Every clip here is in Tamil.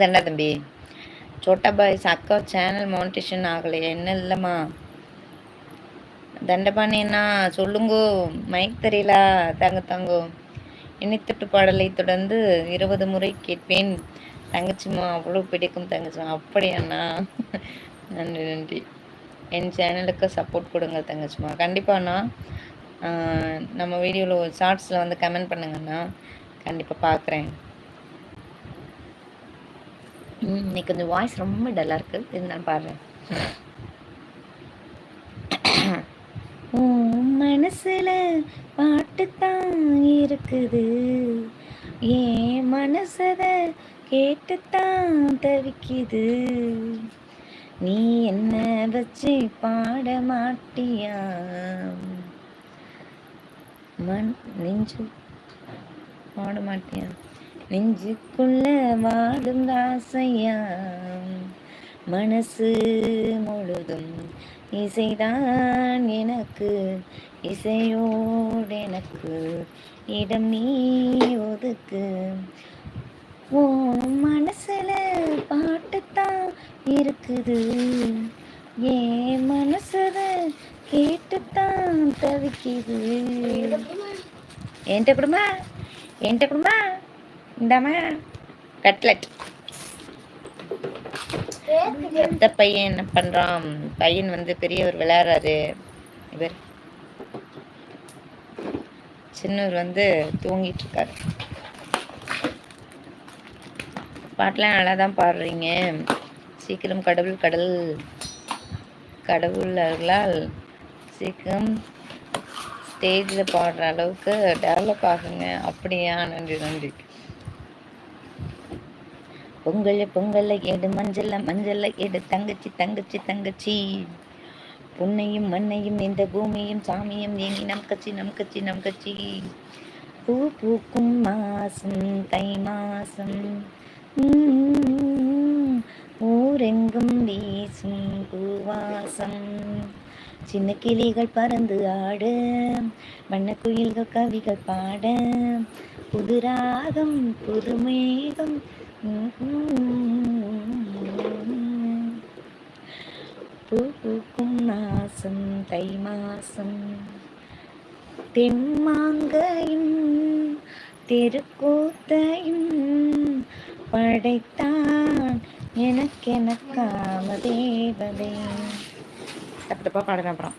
தானே தம்பி. சோட்டா பாய்ஸ் அக்கா சேனல் மானிட்டேஷன் ஆகலையா? என்ன இல்லைம்மா. தண்டபாணின்னா சொல்லுங்கோ. மைக் தெரியல. தங்கோ. இனித்தட்டு பாடலை தொடர்ந்து 20 முறை கேட்பேன் தங்கச்சிம்மா. அவ்வளோ பிடிக்கும் தங்கச்சிம்மா. அப்படியாண்ணா? நன்றி நன்றி. என் சேனலுக்கு சப்போர்ட் கொடுங்க தங்கச்சிம்மா. கண்டிப்பாண்ணா. நம்ம வீடியோவில் ஷார்ட்ஸில் வந்து கமெண்ட் பண்ணுங்கண்ணா. கண்டிப்பாக பார்க்குறேன். இன்னைக்கு கொஞ்சம் வாய்ஸ் ரொம்ப டல்லாக இருக்குது. இருந்தாலும் பாடுறேன். மனசுல பாட்டுத்தான் இருக்குது, ஏன் மனசத கேட்டுத்தான் தவிக்குது. நீ என்ன வச்சு பாட மாட்டியா? நெஞ்சு பாட மாட்டியா? நெஞ்சுக்குள்ள வாடும் ராசையா, மனசு முழுதும் இசைதான் எனக்கு, இசையோடு எனக்கு இடம் நீ ஒதுக்கு. ஓ மனசுல பாட்டுத்தான் இருக்குது, ஏன் மனசத கேட்டுத்தான் தவிக்குது. என்கிட்ட குடும்பா இந்தாமா கட்லட். எத்த பையன் என்ன பண்றான்? பையன் வந்து பெரியவர் விளையாடுறாரு. இவர் சின்னவர் வந்து தூங்கிட்டு இருக்காரு. பாட்டெலாம் நல்லா தான் பாடுறீங்க. சீக்கிரம் கடவுளர்களால் சீக்கிரம் ஸ்டேஜில் பாடுற அளவுக்கு டெவலப் ஆகுங்க. அப்படியா? நன்றி நன்றி. பொங்கல்ல எடு மஞ்சள்ல எடு தங்கச்சி. பொன்னையும் மண்ணையும் இந்த பூமியும் சாமியும் ஏங்கி நம் கட்சி. பூ பூக்கும் மாசம் தை மாசம், ஊரெங்கும் வீசும் பூவாசம். சின்ன கிளிகள் பறந்து ஆட, வண்ண குயில்கள் கவிகள் பாட, புது ராகம் புது மேகம். பூ பூக்கும் மாசம் தை மாசம், தெம்மாங்கையும் தெருக்கூத்தையும் படைத்தான் எனக்காம தேவதை. தப்பா பாடுறேன். அப்புறம்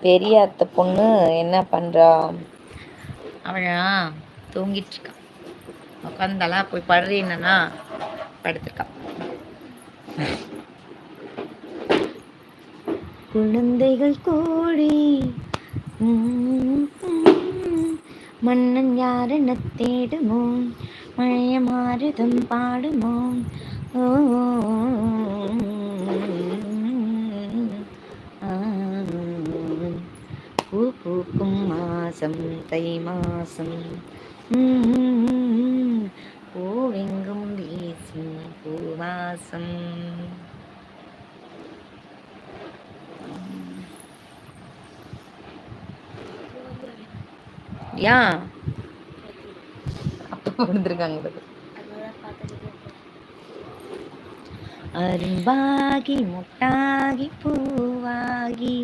பெரிய அத்தை பொண்ணு என்ன பண்றா? அவளா தூங்கிட்டு இருக்கா. உட்காந்தாலா போய் படுறீன்னா படுத்திருக்கா. குழந்தைகள் கோழி மன்னன் யாரென தேடுமோ, மழைய மாறுதம் பாடுமோ. பூ பூக்கும் மாசம் தை மாசம், பூவெங்கும் வீசும் பூவாசம். ஏன் அப்பா விழுந்திருக்காங்க? அரும்பாகி முட்டாகி பூவாகி,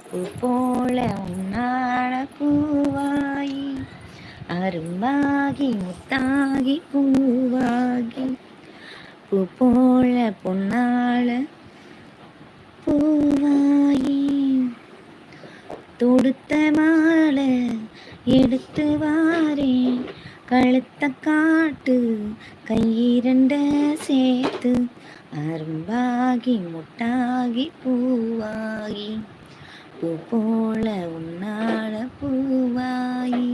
பூ போல உன்னாட பூவாயி. அரும்பாகி முட்டாகி பூவாகி, பூ போல பொன்னாள பூவாயி. தொடுத்த மாலை எடுத்து வாரேன், கழுத்த காட்டு கையிரண்ட சேர்த்து. அரும்பாகி முட்டாகி பூவாகி, பூ போல உன்னாட பூவாயி.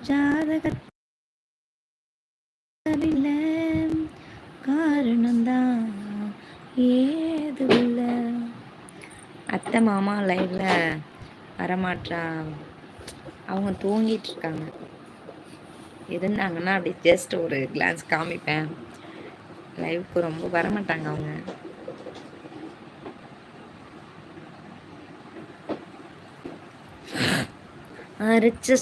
ஜாதகத்தில் காரணம்தான் ஏது இல்லை. அத்தை மாமா லைவ்ல வரமாட்டா, அவங்க தூங்கிட்டு இருக்காங்க. இருந்தாங்கன்னா அப்படி ஜஸ்ட் ஒரு கிளான்ஸ் காமிப்பேன். லைவுக்கு ரொம்ப வரமாட்டாங்க அவங்க. அரிச்ச